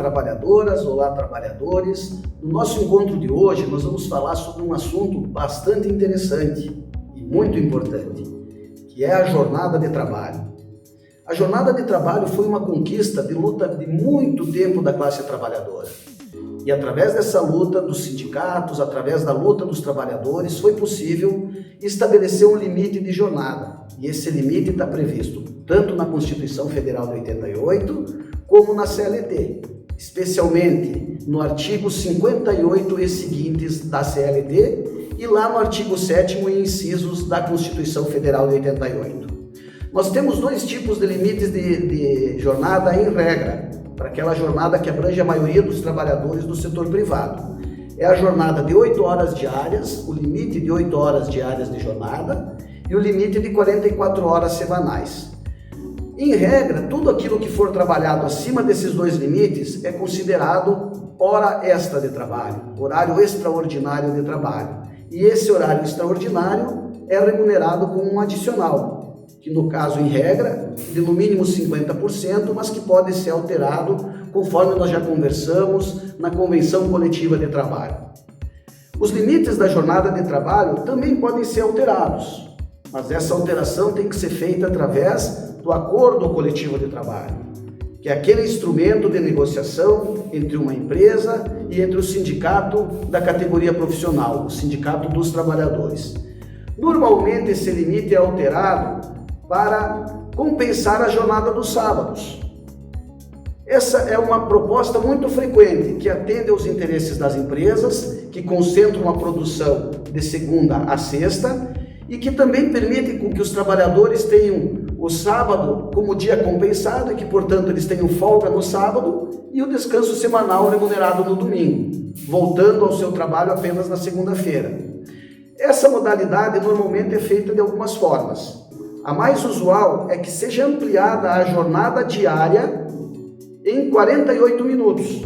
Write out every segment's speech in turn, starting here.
trabalhadoras, olá, trabalhadores. No nosso encontro de hoje, nós vamos falar sobre um assunto bastante interessante e muito importante, que é a jornada de trabalho. A jornada de trabalho foi uma conquista de luta de muito tempo da classe trabalhadora. E através dessa luta dos sindicatos, através da luta dos trabalhadores, foi possível estabelecer um limite de jornada. E esse limite está previsto tanto na Constituição Federal de 88, como na CLT, especialmente no artigo 58 e seguintes da CLT e lá no artigo 7º e incisos da Constituição Federal de 88. Nós temos dois tipos de limites de jornada em regra, para aquela jornada que abrange a maioria dos trabalhadores do setor privado. É a jornada de 8 horas diárias, o limite de 8 horas diárias de jornada e o limite de 44 horas semanais. Em regra, tudo aquilo que for trabalhado acima desses dois limites é considerado hora extra de trabalho, horário extraordinário de trabalho. E esse horário extraordinário é remunerado com um adicional, que no caso, em regra, de no mínimo 50%, mas que pode ser alterado conforme nós já conversamos na Convenção Coletiva de Trabalho. Os limites da jornada de trabalho também podem ser alterados, mas essa alteração tem que ser feita através do acordo coletivo de trabalho, que é aquele instrumento de negociação entre uma empresa e entre o sindicato da categoria profissional, o sindicato dos trabalhadores. Normalmente esse limite é alterado para compensar a jornada dos sábados. Essa é uma proposta muito frequente, que atende aos interesses das empresas, que concentram a produção de segunda a sexta e que também permite com que os trabalhadores tenham o sábado como dia compensado e que, portanto, eles tenham folga no sábado e o descanso semanal remunerado no domingo, voltando ao seu trabalho apenas na segunda-feira. Essa modalidade normalmente é feita de algumas formas. A mais usual é que seja ampliada a jornada diária em 48 minutos.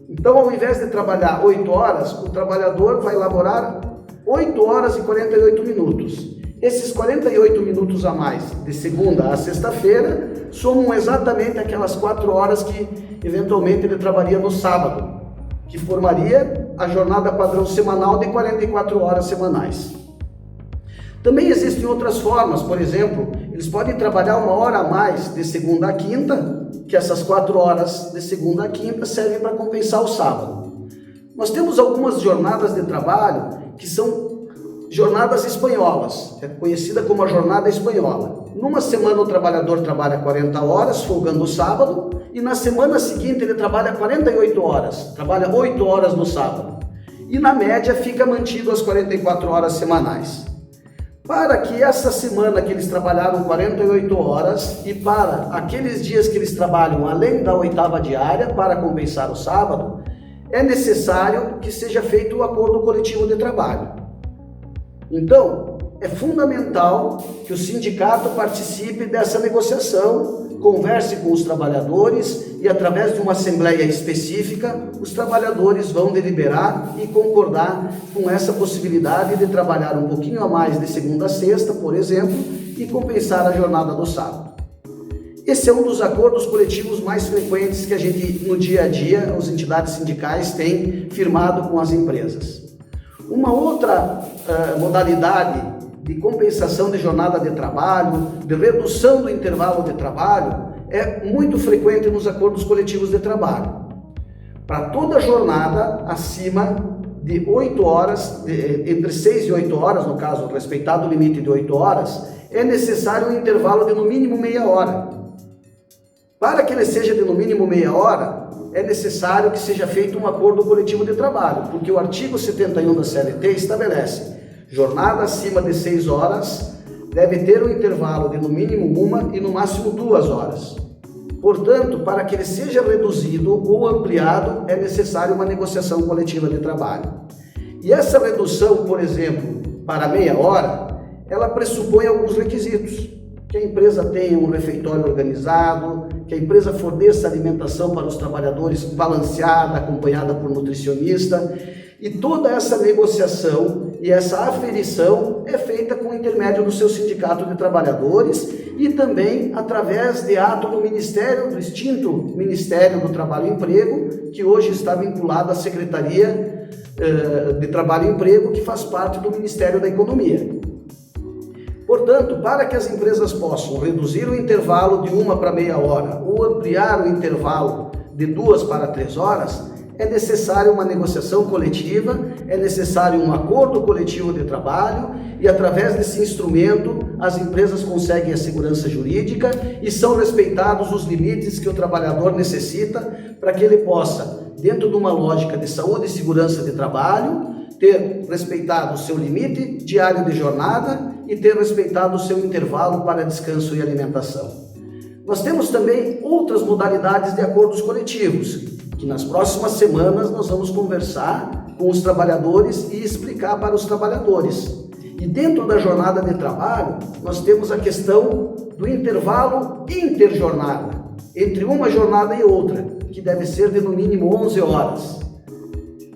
Então, ao invés de trabalhar 8 horas, o trabalhador vai laborar 8 horas e 48 minutos. Esses 48 minutos a mais, de segunda a sexta-feira, somam exatamente aquelas 4 horas que, eventualmente, ele trabalharia no sábado, que formaria a jornada padrão semanal de 44 horas semanais. Também existem outras formas, por exemplo, eles podem trabalhar 1 hora a mais de segunda a quinta, que essas 4 horas de segunda a quinta servem para compensar o sábado. Nós temos algumas jornadas de trabalho que são jornadas espanholas, é conhecida como a jornada espanhola. Numa semana o trabalhador trabalha 40 horas, folgando o sábado, e na semana seguinte ele trabalha 48 horas, trabalha 8 horas no sábado. E na média fica mantido as 44 horas semanais. Para que essa semana que eles trabalharam 48 horas e para aqueles dias que eles trabalham além da 8ª diária, para compensar o sábado, é necessário que seja feito o acordo coletivo de trabalho. Então, é fundamental que o sindicato participe dessa negociação, converse com os trabalhadores e, através de uma assembleia específica, os trabalhadores vão deliberar e concordar com essa possibilidade de trabalhar um pouquinho a mais de segunda a sexta, por exemplo, e compensar a jornada do sábado. Esse é um dos acordos coletivos mais frequentes que a gente, no dia a dia, as entidades sindicais têm firmado com as empresas. Uma outra modalidade de compensação de jornada de trabalho, de redução do intervalo de trabalho, é muito frequente nos acordos coletivos de trabalho. Para toda jornada acima de 8 horas, entre 6 e 8 horas, no caso, respeitado o limite de 8 horas, é necessário um intervalo de no mínimo meia hora. Para que ele seja de no mínimo meia hora, é necessário que seja feito um acordo coletivo de trabalho, porque o artigo 71 da CLT estabelece: jornada acima de 6 horas deve ter um intervalo de no mínimo 1 e no máximo 2 horas. Portanto, para que ele seja reduzido ou ampliado, é necessário uma negociação coletiva de trabalho. E essa redução, por exemplo, para meia hora, ela pressupõe alguns requisitos. Que a empresa tenha um refeitório organizado, que a empresa forneça alimentação para os trabalhadores balanceada, acompanhada por nutricionista, E toda essa negociação e essa aferição é feita com o intermédio do seu sindicato de trabalhadores e também através de ato do Ministério, do extinto Ministério do Trabalho e Emprego, que hoje está vinculado à Secretaria de Trabalho e Emprego, que faz parte do Ministério da Economia. Portanto, para que as empresas possam reduzir o intervalo de 1 para meia hora ou ampliar o intervalo de 2 para 3 horas, é necessário uma negociação coletiva, é necessário um acordo coletivo de trabalho e, através desse instrumento, as empresas conseguem a segurança jurídica e são respeitados os limites que o trabalhador necessita para que ele possa, dentro de uma lógica de saúde e segurança de trabalho, ter respeitado o seu limite diário de jornada e ter respeitado o seu intervalo para descanso e alimentação. Nós temos também outras modalidades de acordos coletivos, que nas próximas semanas nós vamos conversar com os trabalhadores e explicar para os trabalhadores. E dentro da jornada de trabalho, nós temos a questão do intervalo interjornada, entre uma jornada e outra, que deve ser de no mínimo 11 horas.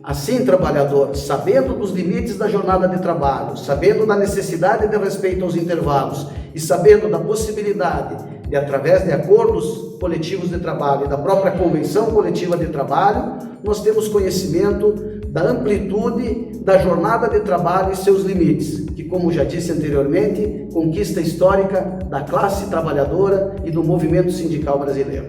Assim, trabalhador, sabendo dos limites da jornada de trabalho, sabendo da necessidade de respeito aos intervalos e sabendo da possibilidade de, através de acordos coletivos de trabalho e da própria convenção coletiva de trabalho, nós temos conhecimento da amplitude da jornada de trabalho e seus limites, que, como já disse anteriormente, conquista histórica da classe trabalhadora e do movimento sindical brasileiro.